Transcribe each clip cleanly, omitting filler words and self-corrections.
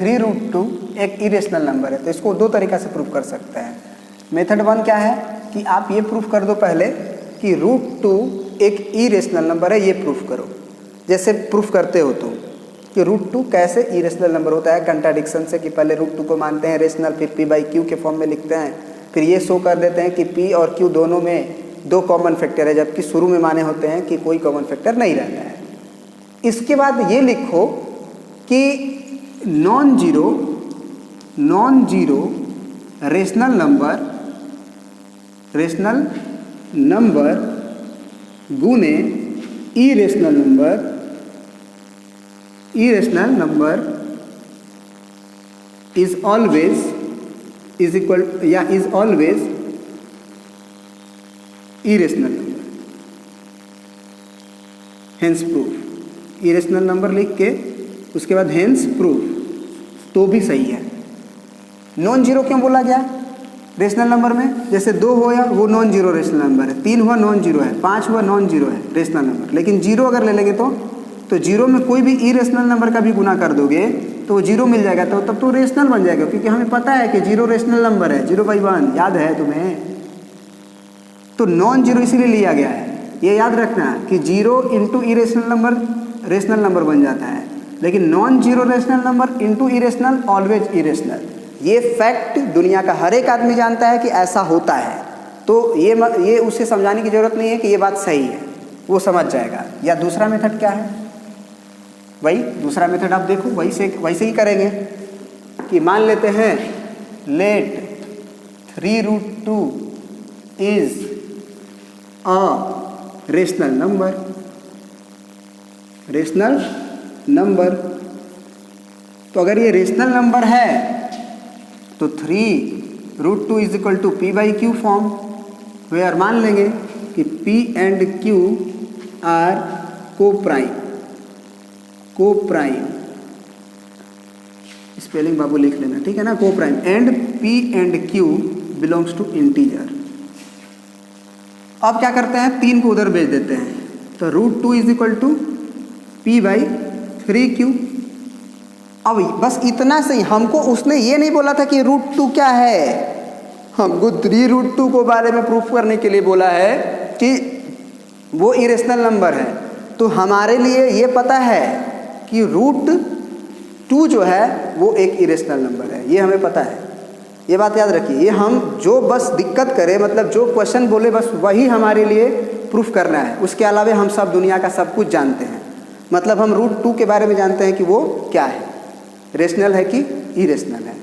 3√2 एक irrational number है। तो इसको दो तरीक़ा से प्रूफ कर सकते हैं। मेथड 1 क्या है कि आप ये प्रूफ कर दो पहले कि √2 एक इरेशनल नंबर है, ये प्रूफ करो। जैसे प्रूफ करते हो तुम कि √2 कैसे इरेशनल नंबर होता है, कंट्राडिक्शन से, कि पहले √2 को मानते हैं रेशनल, फिर p/q के फॉर्म में लिखते हैं, फिर ये शो कर देते हैं कि p और q दोनों में 2 कॉमन फैक्टर है, जबकि शुरू में माने होते हैं कि कोई कॉमन फैक्टर नहीं रहता है। इसके बाद ये लिखो कि नॉन जीरो रेशनल नंबर गुने irrational number is always irrational number. Hence proof, irrational number लिख के उसके बाद हेंस प्रूफ, तो भी सही है। नॉन जीरो क्यों बोला गया रेशनल नंबर में? जैसे 2 होया वो नॉन जीरो रेशनल नंबर है, 3 हुआ नॉन जीरो है, 5 हुआ नॉन जीरो है रेशनल नंबर। लेकिन जीरो अगर ले लेंगे तो जीरो में कोई भी इरेशनल नंबर का भी गुना कर दोगे तो वो जीरो मिल जाएगा, तो तब तो रेशनल बन जाएगा, क्योंकि हमें पता है कि जीरो रेशनल नंबर है, 0/1 याद है तुम्हें। तो नॉन जीरो इसीलिए लिया गया है, ये याद रखना कि zero into irrational number rational number बन जाता है, लेकिन non zero rational number into irrational always irrational. ये फैक्ट दुनिया का हर एक आदमी जानता है कि ऐसा होता है, तो ये उसे समझाने की ज़रूरत नहीं है कि ये बात सही है, वो समझ जाएगा। या दूसरा मेथड क्या है, वही दूसरा मेथड आप देखो, वैसे ही करेंगे कि मान लेते हैं let 3√2 is a rational number. तो अगर ये रेशनल नंबर है तो 3√2 is equal to p/q form, where मान लेंगे कि p and q are coprime, spelling बाबू लिख लेना, ठीक है ना, coprime, and p and q belongs to integer. अब क्या करते हैं, 3 को उधर भेज देते हैं, तो √2 इज इक्वल टू p/3q। अब बस इतना सही, हमको उसने ये नहीं बोला था कि √2 क्या है, हमको 3√2 को बारे में प्रूफ करने के लिए बोला है कि वो इरेशनल नंबर है। तो हमारे लिए ये पता है कि √2 जो है वो एक इरेशनल नंबर है, ये हमें पता है, ये बात याद रखिए। ये हम जो बस दिक्कत करें, मतलब जो क्वेश्चन बोले बस वही हमारे लिए प्रूफ करना है, उसके अलावा हम सब दुनिया का सब कुछ जानते हैं। मतलब हम √2 के बारे में जानते हैं कि वो क्या है, रेशनल है कि इरेशनल है।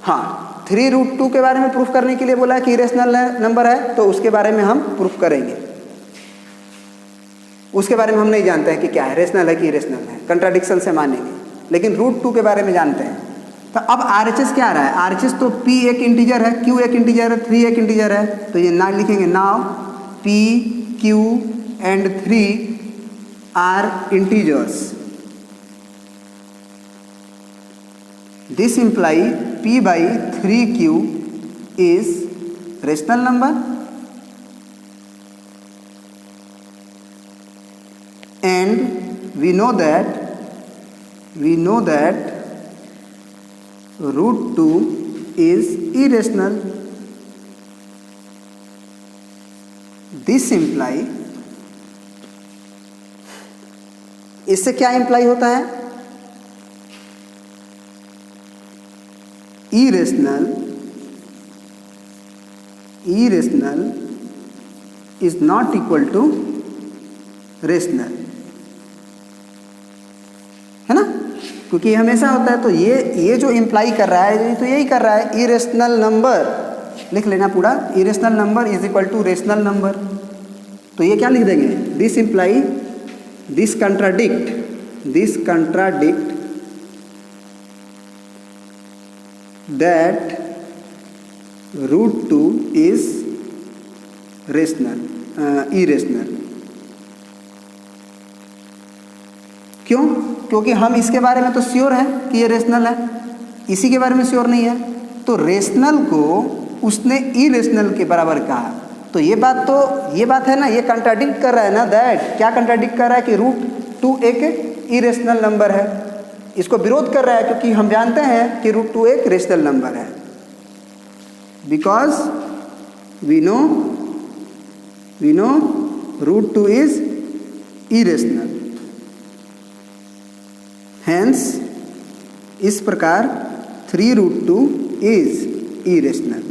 हाँ, 3√2 के बारे में प्रूफ करने के लिए बोला है कि इरेशनल नंबर है, तो उसके बारे में हम प्रूफ करेंगे। उसके बारे में हम नहीं जानते हैं कि क्या है, रेशनल है कि इरेशनल है, कंट्राडिक्शन से मानेंगे, लेकिन √2 के बारे में जानते हैं। तो अब RHS क्या आ रहा है, RHS तो p एक इंटीजर है, q एक इंटीजर है, 3 एक इंटीजर है, तो ये ना लिखेंगे, now p, q and 3 are integers. This imply p/3q is rational number and we know that √2 is irrational. This imply, इससे क्या इंप्लाई होता है, irrational is not equal to rational, है ना, क्योंकि हमेशा होता है। तो ये जो इंप्लाई कर रहा है, तो यही कर रहा है, इरेशनल नंबर लिख लेना पूरा, irrational number is equal to rational number. तो ये क्या लिख देंगे, this imply, this contradict that √2 is irrational। क्यों? क्योंकि हम इसके बारे में तो श्योर हैं कि ये रेशनल है, इसी के बारे में श्योर नहीं है। तो रेशनल को उसने इरेशनल के बराबर कहा, तो ये बात है ना, ये कंट्राडिक्ट कर रहा है ना, दैट क्या कंट्राडिक्ट कर रहा है कि √2 एक इरेशनल नंबर है। इसको विरोध कर रहा है क्योंकि हम जानते हैं कि √2 एक रेशनल नंबर है, because we know √2 is irrational. Hence इस प्रकार 3√2 इज इरेशनल।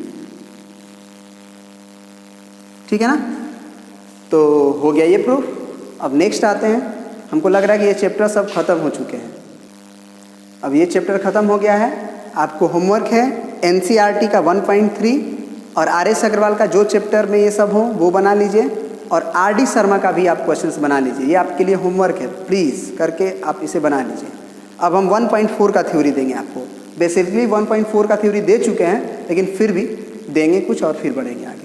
ठीक है ना? तो हो गया ये प्रूफ। अब नेक्स्ट आते हैं। हमको लग रहा है कि ये चैप्टर सब खत्म हो चुके हैं। अब ये चैप्टर खत्म हो गया है। आपको होमवर्क है NCERT का 1.3 और RS अग्रवाल का जो चैप्टर में ये सब हो वो बना लीजिए, और RD शर्मा का भी आप क्वेश्चंस बना लीजिए। ये आपके लिए होमवर्क है, प्लीज़ करके आप इसे बना लीजिए। अब हम 1.4 का थ्योरी देंगे आपको। बेसिकली 1.4 का थ्योरी दे चुके हैं, लेकिन फिर भी देंगे कुछ और फिर बढ़ेंगे आगे।